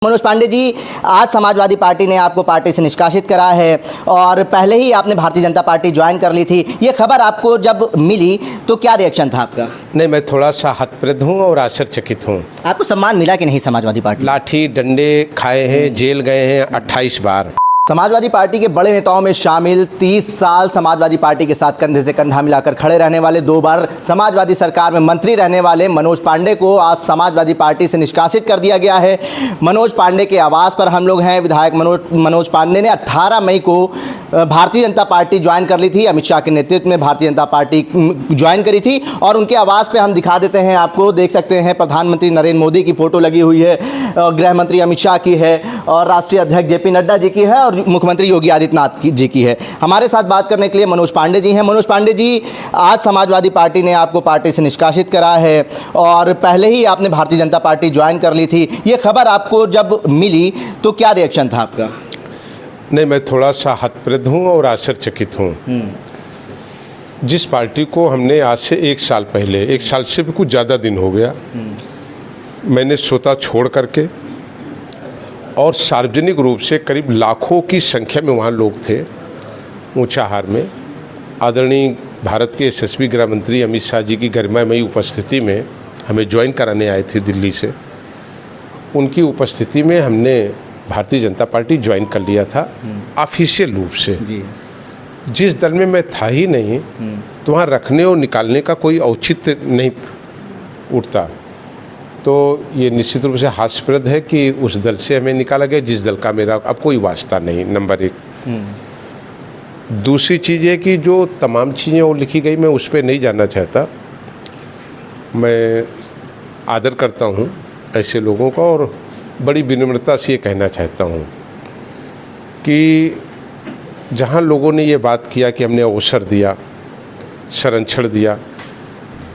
मनोज पांडे जी, आज समाजवादी पार्टी ने आपको पार्टी से निष्कासित करा है और पहले ही आपने भारतीय जनता पार्टी ज्वाइन कर ली थी। ये खबर आपको जब मिली तो क्या रिएक्शन था आपका? नहीं, मैं थोड़ा सा हतप्रद हूँ और आश्चर्यचकित हूँ। आपको सम्मान मिला कि नहीं समाजवादी पार्टी? लाठी डंडे खाए हैं, जेल गए हैं 28 बार। समाजवादी पार्टी के बड़े नेताओं में शामिल 30 साल समाजवादी पार्टी के साथ कंधे से कंधा मिलाकर खड़े रहने वाले, 2 बार समाजवादी सरकार में मंत्री रहने वाले मनोज पांडे को आज समाजवादी पार्टी से निष्कासित कर दिया गया है। मनोज पांडे के आवास पर हम लोग हैं। विधायक मनोज पांडे ने 18 मई को भारतीय जनता पार्टी ज्वाइन कर ली थी। अमित शाह के नेतृत्व में भारतीय जनता पार्टी ज्वाइन करी थी और उनके आवास पे हम दिखा देते हैं आपको। देख सकते हैं प्रधानमंत्री नरेंद्र मोदी की फ़ोटो लगी हुई है, गृह मंत्री अमित शाह की है और राष्ट्रीय अध्यक्ष जेपी नड्डा जी की है और मुख्यमंत्री योगी आदित्यनाथ जी की है। हमारे साथ बात करने के लिए मनोज पांडे जी हैं। मनोज पांडे जी, आज समाजवादी पार्टी ने आपको पार्टी से निष्कासित करा है और पहले ही आपने भारतीय जनता पार्टी ज्वाइन कर ली थी। ये खबर आपको जब मिली तो क्या रिएक्शन था आपका? नहीं, मैं थोड़ा सा हतप्रद हूँ और आश्चर्यचकित हूँ। जिस पार्टी को हमने आज से 1 साल पहले, 1 साल से भी कुछ ज़्यादा दिन हो गया, मैंने स्वतः छोड़ करके और सार्वजनिक रूप से करीब लाखों की संख्या में वहाँ लोग थे ऊंचाहार में, आदरणीय भारत के यशस्वी गृह मंत्री अमित शाह जी की गरिमामयी उपस्थिति में हमें ज्वाइन कराने आए थे दिल्ली से। उनकी उपस्थिति में हमने भारतीय जनता पार्टी ज्वाइन कर लिया था ऑफिशियल रूप से जी। जिस दल में मैं था ही नहीं तो वहाँ रखने और निकालने का कोई औचित्य नहीं उठता। तो ये निश्चित रूप से हास्यास्पद है कि उस दल से हमें निकाला गया जिस दल का मेरा अब कोई वास्ता नहीं, नंबर 1। दूसरी चीज़ है कि जो तमाम चीज़ें और लिखी गई मैं उस पर नहीं जानना चाहता। मैं आदर करता हूँ ऐसे लोगों का और बड़ी विनम्रता से ये कहना चाहता हूँ कि जहाँ लोगों ने ये बात किया कि हमने अवसर दिया, संरक्षण दिया,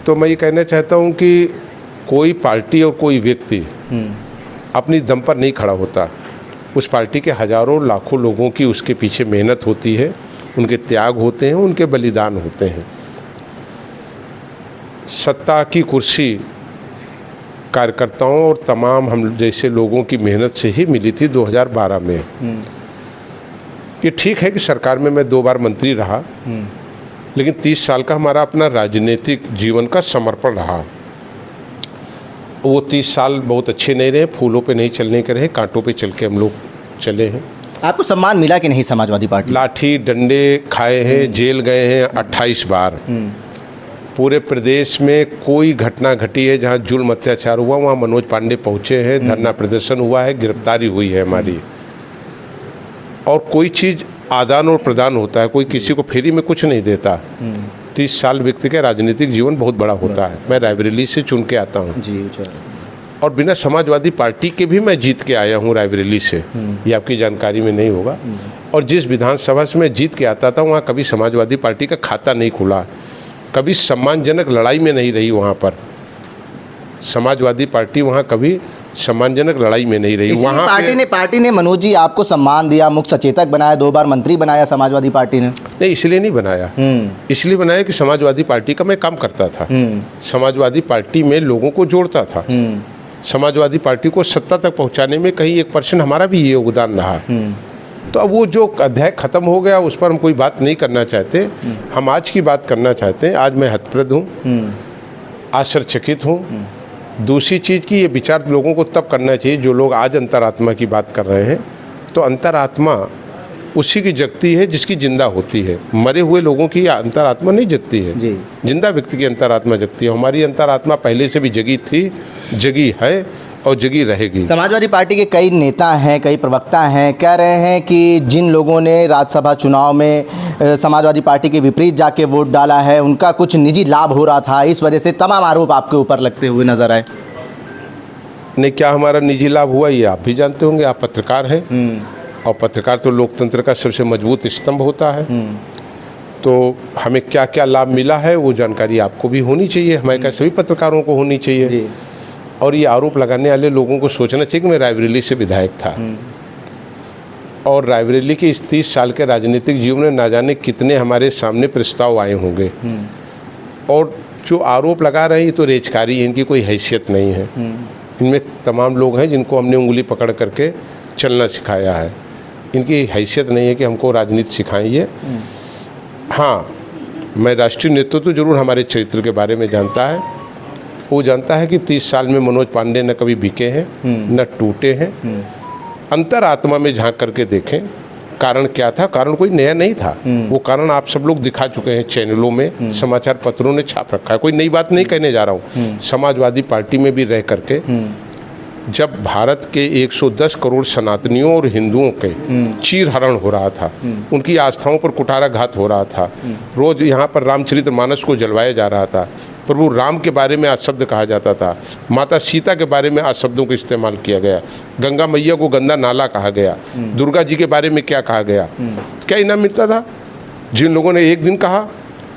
तो मैं ये कहना चाहता हूँ कि कोई पार्टी और कोई व्यक्ति अपनी दम पर नहीं खड़ा होता। उस पार्टी के हजारों लाखों लोगों की उसके पीछे मेहनत होती है, उनके त्याग होते हैं, उनके बलिदान होते हैं। सत्ता की कुर्सी कार्यकर्ताओं और तमाम हम जैसे लोगों की मेहनत से ही मिली थी 2012 में। ये ठीक है कि सरकार में मैं 2 बार मंत्री रहा, लेकिन 30 साल का हमारा अपना राजनीतिक जीवन का समर्पण रहा। वो 30 साल बहुत अच्छे नहीं रहे, फूलों पे नहीं चलने के रहे, कांटों पे चल के हम लोग चले हैं। आपको सम्मान मिला कि नहीं समाजवादी पार्टी? लाठी डंडे खाए हैं, जेल गए हैं 28 बार। पूरे प्रदेश में कोई घटना घटी है जहां जुल्म अत्याचार हुआ वहां मनोज पांडे पहुंचे हैं, धरना प्रदर्शन हुआ है, गिरफ्तारी हुई है हमारी। और कोई चीज़ आदान और प्रदान होता है, कोई किसी को फ्री में कुछ नहीं देता। 30 साल व्यक्ति का राजनीतिक जीवन बहुत बड़ा होता है। मैं रायबरेली से चुन के आता हूँ जी, और बिना समाजवादी पार्टी के भी मैं जीत के आया हूँ रायबरेली से, ये आपकी जानकारी में नहीं होगा। और जिस विधानसभा से मैं जीत के आता था वहाँ कभी समाजवादी पार्टी का खाता नहीं खुला, कभी सम्मानजनक लड़ाई में नहीं रही। वहाँ पर समाजवादी पार्टी वहाँ कभी सम्मानजनक लड़ाई में नहीं रही। वहाँ पार्टी ने मनोज जी आपको सम्मान दिया, मुख्य सचेतक बनाया, 2 बार मंत्री बनाया समाजवादी पार्टी ने। नहीं, इसलिए नहीं बनाया। इसलिए बनाया कि समाजवादी पार्टी का मैं काम करता था। समाजवादी पार्टी में लोगों को जोड़ता था। समाजवादी पार्टी को सत्ता तक पहुँचाने में कहीं 1% हमारा भी ये योगदान रहा। तो अब वो जो अध्याय ख़त्म हो गया उस पर हम कोई बात नहीं करना चाहते। हम आज की बात करना चाहते हैं। आज मैं हतप्रद हूँ, आश्चर्यचकित हूँ। दूसरी चीज़ की ये विचार लोगों को तब करना चाहिए जो लोग आज अंतरात्मा की बात कर रहे हैं। तो अंतरात्मा उसी की जगती है जिसकी जिंदा होती है। मरे हुए लोगों की अंतरात्मा नहीं जगती है जी। जिंदा व्यक्ति की अंतरात्मा जगती है। हमारी अंतरात्मा पहले से भी जगी थी, जगी है और जगी रहेगी। समाजवादी पार्टी के कई नेता हैं, कई प्रवक्ता हैं, कह रहे हैं कि जिन लोगों ने राज्यसभा चुनाव में समाजवादी पार्टी के विपरीत जाके वोट डाला है उनका कुछ निजी लाभ हो रहा था, इस वजह से तमाम आरोप आपके ऊपर लगते हुए नजर आए। नहीं, क्या हमारा निजी लाभ हुआ ये आप भी जानते होंगे, आप पत्रकार हैं और पत्रकार तो लोकतंत्र का सबसे मजबूत स्तंभ होता है। तो हमें क्या क्या लाभ मिला है वो जानकारी आपको भी होनी चाहिए, हमारे क्या सभी पत्रकारों को होनी चाहिए। और ये आरोप लगाने वाले लोगों को सोचना चाहिए कि मैं रायबरेली से विधायक था और रायबरेली के इस 30 साल के राजनीतिक जीवन में ना जाने कितने हमारे सामने प्रस्ताव आए होंगे। और जो आरोप लगा रहे हैं ये तो रेजकारी है, इनकी कोई हैसियत नहीं है। इनमें तमाम लोग हैं जिनको हमने उंगली पकड़ करके चलना सिखाया है। इनकी हैसियत नहीं है कि हमको राजनीति सिखाएंगे। हाँ, मैं राष्ट्रीय नेतृत्व तो जरूर हमारे चरित्र के बारे में जानता है। वो जानता है कि 30 साल में मनोज पांडे न कभी बिके हैं न टूटे हैं। अंतरात्मा में झांक करके देखें कारण क्या था। कारण कोई नया नहीं था, वो कारण आप सब लोग दिखा चुके हैं चैनलों में, समाचार पत्रों ने छाप रखा है। कोई नई बात नहीं कहने जा रहा हूँ। समाजवादी पार्टी में भी रह करके जब भारत के 110 करोड़ सनातनियों और हिंदुओं के चीरहरण हो रहा था, उनकी आस्थाओं पर कुठाराघात हो रहा था, रोज यहाँ पर रामचरितमानस को जलवाया जा रहा था, प्रभु राम के बारे में अशब्द कहा जाता था, माता सीता के बारे में अशब्दों का इस्तेमाल किया गया, गंगा मैया को गंदा नाला कहा गया, दुर्गा जी के बारे में क्या कहा गया, क्या इनाम मिलता था? जिन लोगों ने एक दिन कहा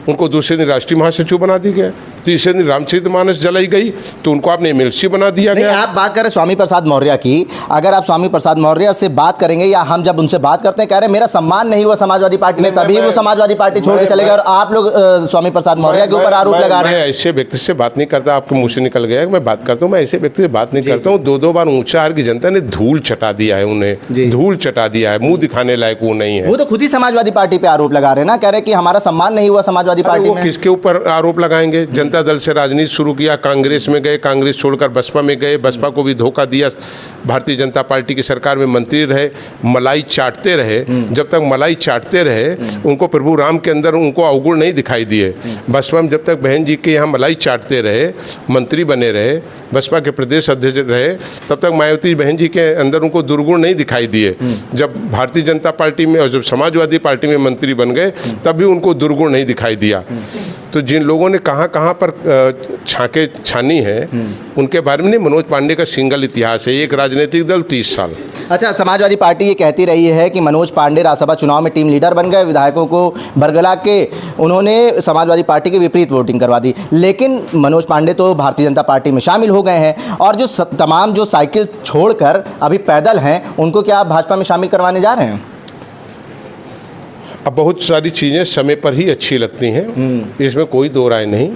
उनको दूसरे दिन राष्ट्रीय महासचिव बना दिया गया, तीसरे दिन रामचरितमानस जलाई गई तो उनको आपने एमएलसी बना दिया गया। आप बात कर रहे स्वामी प्रसाद मौर्य की, अगर आप स्वामी प्रसाद मौर्य से बात करेंगे या हम जब उनसे बात करते हैं कह रहे मेरा सम्मान नहीं हुआ समाजवादी पार्टी ने, तभी वो समाजवादी पार्टी छोड़ के चले गए, और आप लोग स्वामी प्रसाद मौर्य के ऊपर आरोप लगा रहे हैं। मैं ऐसे व्यक्ति से बात नहीं करता, आपके मुंह से निकल गया मैं बात करता हूँ। मैं ऐसे व्यक्ति से बात नहीं करता हूँ। 2-2 बार ऊंचा हार की जनता ने धूल चटा दिया है, उन्हें धूल चटा दिया है, मुंह दिखाने लायक वो नहीं है। वो तो खुद ही समाजवादी पार्टी पे आरोप लगा रहे हैं ना, कह रहे कि हमारा सम्मान नहीं हुआ समाजवादी पार्टी में। किसके ऊपर आरोप लगाएंगे? जनता दल से राजनीति शुरू किया, कांग्रेस में गए, कांग्रेस छोड़कर बसपा में गए, बसपा को भी धोखा दिया, भारतीय जनता पार्टी की सरकार में मंत्री रहे, मलाई चाटते रहे। जब तक मलाई चाटते रहे उनको प्रभु राम के अंदर उनको अवगुण नहीं दिखाई दिए। बसपा में जब तक बहन जी के यहाँ मलाई चाटते रहे, मंत्री बने रहे, बसपा के प्रदेश अध्यक्ष रहे, तब तक मायावती बहन जी के अंदर उनको दुर्गुण नहीं दिखाई दिए। जब भारतीय जनता पार्टी में और जब समाजवादी पार्टी में मंत्री बन गए तब भी उनको दुर्गुण नहीं दिखाई दिया। तो जिन लोगों ने कहाँ पर छाके छानी है उनके बारे में नहीं। मनोज पांडे का सिंगल इतिहास है, एक राजनीतिक दल 30 साल। अच्छा, समाजवादी पार्टी ये कहती रही है कि मनोज पांडे राज्यसभा चुनाव में टीम लीडर बन गए, विधायकों को बरगला के उन्होंने समाजवादी पार्टी की विपरीत वोटिंग करवा दी, लेकिन मनोज पांडे तो भारतीय जनता पार्टी में शामिल हो गए हैं, और जो तमाम जो साइकिल छोड़कर अभी पैदल हैं उनको क्या आप भाजपा में शामिल करवाने जा रहे हैं? अब बहुत सारी चीज़ें समय पर ही अच्छी लगती हैं, इसमें कोई दो राय नहीं।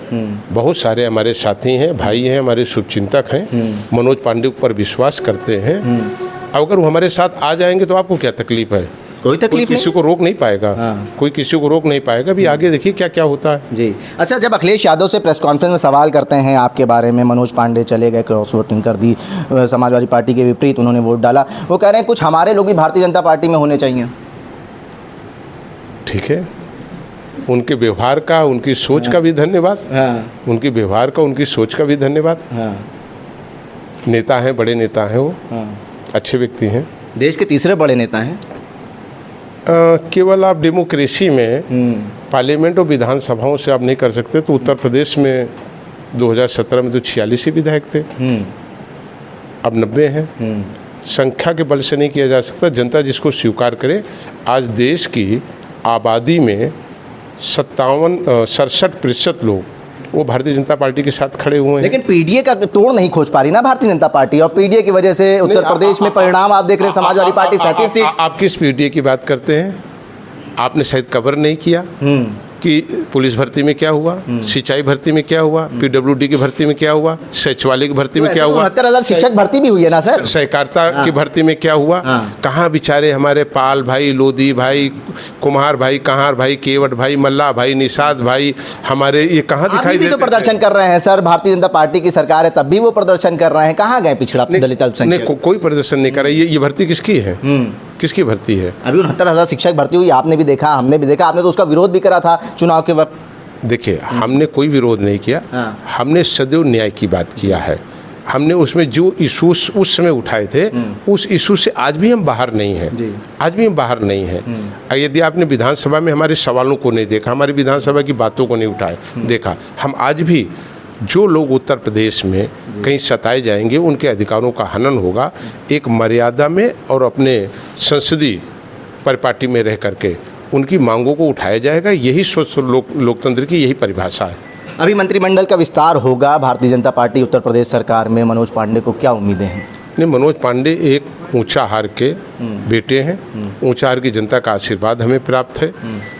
बहुत सारे हमारे साथी हैं, भाई हैं, हमारे शुभचिंतक हैं, मनोज पांडे पर विश्वास करते हैं। अगर वो हमारे साथ आ जाएंगे तो आपको क्या तकलीफ है? कोई तकलीफ किसी को रोक नहीं पाएगा। कोई किसी को रोक नहीं पाएगा। अभी आगे देखिए क्या क्या होता है जी। अच्छा, जब अखिलेश यादव से प्रेस कॉन्फ्रेंस में सवाल करते हैं आपके बारे में, मनोज पांडे चले गए, क्रॉस वोटिंग कर दी, समाजवादी पार्टी के विपरीत उन्होंने वोट डाला, वो कह रहे हैं कुछ हमारे लोग भी भारतीय जनता पार्टी में होने चाहिए। ठीक है, उनके व्यवहार का, उनकी सोच का भी धन्यवाद। उनके व्यवहार का, उनकी सोच का भी धन्यवाद। नेता हैं, बड़े नेता हैं, वो अच्छे व्यक्ति हैं, देश के तीसरे बड़े नेता हैं। केवल आप डेमोक्रेसी में पार्लियामेंट और विधानसभाओं से आप नहीं कर सकते। तो उत्तर प्रदेश में 2017 में तो 46 ही विधायक थे, अब 90 हैं। संख्या के बल से नहीं किया जा सकता। जनता जिसको स्वीकार करे। आज देश की आबादी में 67% लोग वो भारतीय जनता पार्टी के साथ खड़े हुए हैं। लेकिन पीडीए का तोड़ नहीं खोज पा रही ना भारतीय जनता पार्टी, और पीडीए की वजह से उत्तर प्रदेश में परिणाम आप देख रहे हैं। Samajwadi party 37 seat. आप किस पीडीए की बात करते हैं? आपने शायद कवर नहीं किया कि पुलिस भर्ती में क्या हुआ, सिंचाई भर्ती में क्या हुआ, पीडब्ल्यूडी की भर्ती में क्या हुआ, सचिवालय की भर्ती में क्या हुआ, 69,000 शिक्षक भर्ती भी हुई है ना सर, सहकारिता की भर्ती में क्या हुआ। कहाँ बेचारे हमारे पाल भाई, लोधी भाई, कुम्हार भाई, कहार भाई, केवट भाई, मल्ला भाई, निषाद भाई, हमारे ये कहाँ दिखाई देते? तो प्रदर्शन कर रहे हैं सर, भारतीय जनता पार्टी की सरकार है तब भी वो प्रदर्शन कर रहे हैं। कहाँ गए पिछड़ा दलित अल्पसंख्यक? कोई प्रदर्शन नहीं कर रहा। ये भर्ती किसकी है? किसकी भर्ती है? अभी 69,000 शिक्षक भर्ती हुई, आपने भी देखा, हमने भी देखा, आपने तो उसका विरोध भी करा था चुनाव के वक्त। देखिए, हमने कोई विरोध नहीं किया। हमने सदैव न्याय की बात किया है। हमने उसमें जो इशूज उस समय उठाए थे उस इशू से आज भी हम बाहर नहीं हैं। आज भी हम बाहर नहीं हैं। यदि आपने विधानसभा में हमारे सवालों को नहीं देखा, हमारी विधानसभा की बातों को नहीं उठाए देखा, हम आज भी जो लोग उत्तर प्रदेश में कहीं सताए जाएंगे उनके अधिकारों का हनन होगा, एक मर्यादा में और अपने संसदीय परिपाटी में रह करके उनकी मांगों को उठाया जाएगा। यही लोकतंत्र की यही परिभाषा है। अभी मंत्रिमंडल का विस्तार होगा भारतीय जनता पार्टी उत्तर प्रदेश सरकार में, मनोज पांडे को क्या उम्मीदें हैं? नहीं, मनोज पांडे एक ऊंचा हार के बेटे हैं। ऊंचा हार की जनता का आशीर्वाद हमें प्राप्त है।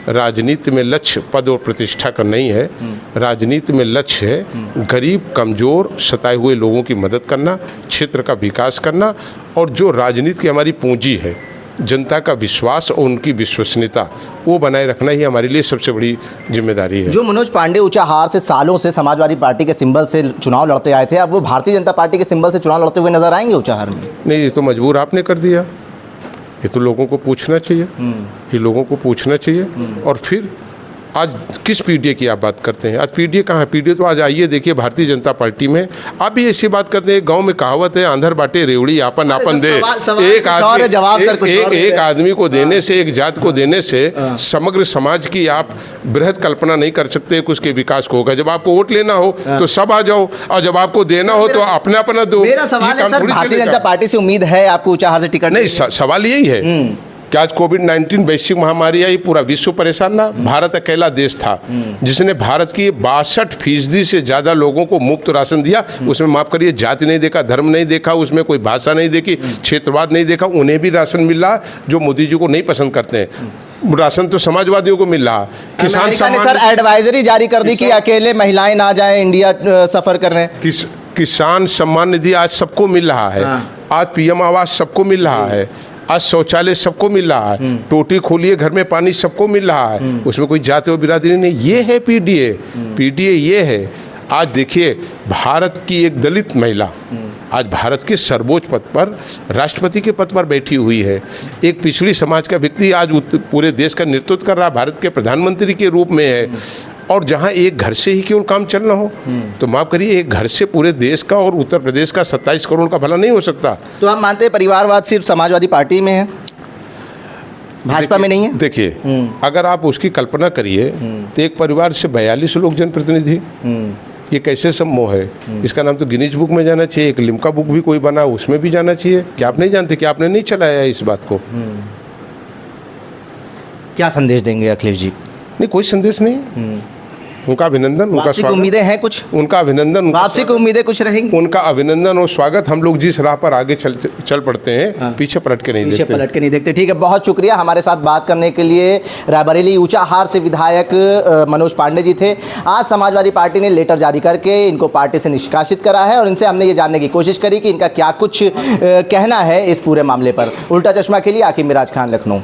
राजनीति में लक्ष्य पद और प्रतिष्ठा का नहीं है, राजनीति में लक्ष्य है गरीब, कमज़ोर, सताए हुए लोगों की मदद करना, क्षेत्र का विकास करना, और जो राजनीति की हमारी पूंजी है, जनता का विश्वास और उनकी विश्वसनीयता, वो बनाए रखना ही हमारे लिए सबसे बड़ी जिम्मेदारी है। जो मनोज पांडे ऊंचा हार से सालों से समाजवादी पार्टी के सिंबल से चुनाव लड़ते आए थे, अब वो भारतीय जनता पार्टी के सिंबल से चुनाव लड़ते हुए नजर आएंगे ऊंचा हार में? नहीं, ये तो मजबूर आपने कर दिया। ये तो लोगों को पूछना चाहिए, ये लोगों को पूछना चाहिए। और फिर आज किस पीडीए की आप बात करते हैं? आज पीडीए कहाँ है? पीडीए तो आज आइए देखिए भारतीय जनता पार्टी में आप भी ऐसी बात करते हैं। गांव में कहावत है, आंधर बाटे रेवड़ी आपन आपन दे। एक आदमी को देने से, एक जात को देने से समग्र समाज की आप बृहद कल्पना नहीं कर सकते कि उसके विकास को होगा। जब आपको वोट लेना हो तो सब आ जाओ, और जब आपको देना हो तो अपना अपना दो। मेरा सवाल है सर, भारतीय जनता पार्टी से उम्मीद है आपको ऊंचा हार से टिकट? नहीं, सवाल यही है कि आज कोविड-19 वैश्विक महामारी आई, पूरा विश्व परेशान ना। भारत अकेला देश था जिसने भारत की 62% से ज़्यादा लोगों को मुफ्त राशन दिया। उसमें माफ़ करिए, जाति नहीं देखा, धर्म नहीं देखा, उसमें कोई भाषा नहीं देखी, क्षेत्रवाद नहीं देखा। उन्हें भी राशन मिल रहा जो मोदी जी को नहीं पसंद करते हैं। राशन तो समाजवादियों को मिल रहा। किसान सम्मान, सर एडवाइजरी जारी कर दी कि अकेले महिलाएं ना जाएं इंडिया सफर करने। किसान सम्मान निधि आज सबको मिल रहा है। आज पीएम आवास सबको मिल रहा है। आज शौचालय सबको मिल रहा है। टोटी खोलिए, घर में पानी सबको मिल रहा है। उसमें कोई जाति और बिरादरी नहीं। ये है पीडीए। पीडीए ये है। आज देखिए, भारत की एक दलित महिला आज भारत के सर्वोच्च पद पर, राष्ट्रपति के पद पर बैठी हुई है। एक पिछड़ी समाज का व्यक्ति आज पूरे देश का नेतृत्व कर रहा, भारत के प्रधानमंत्री के रूप में है। और जहां एक घर से ही केवल काम चलना हो तो माफ़ करिए, एक घर से पूरे देश का और उत्तर प्रदेश का 27 करोड़ का भला नहीं हो सकता। तो आप मानते हैं परिवारवाद सिर्फ समाजवादी पार्टी में है, भाजपा में नहीं है? देखिए, अगर आप उसकी कल्पना करिए तो एक परिवार से 42 लोग जनप्रतिनिधि, ये कैसे संभव है? इसका नाम तो गिनीज बुक में जाना चाहिए। एक लिम्का बुक भी कोई बना, उसमें भी जाना चाहिए। क्या आप नहीं जानते? कि आपने नहीं चलाया इस बात को? क्या संदेश देंगे अखिलेश जी? नहीं, कोई संदेश नहीं। उनका अभिनंदन, उनका स्वागत। उम्मीदें हैं कुछ? उनका अभिनंदन, वापसी की उम्मीदें कुछ रहेंगी? उनका अभिनंदन और स्वागत। हम लोग जिस राह पर आगे चल पड़ते हैं, पीछे पलट के नहीं देखते। ठीक है, बहुत शुक्रिया हमारे साथ बात करने के लिए। रायबरेली ऊंचा हार से विधायक मनोज पांडे जी थे। आज समाजवादी पार्टी ने लेटर जारी करके इनको पार्टी से निष्कासित करा है और इनसे हमने ये जानने की कोशिश करी कि इनका क्या कुछ कहना है इस पूरे मामले पर। उल्टा चश्मा के लिए आकिब मिराज खान, लखनऊ।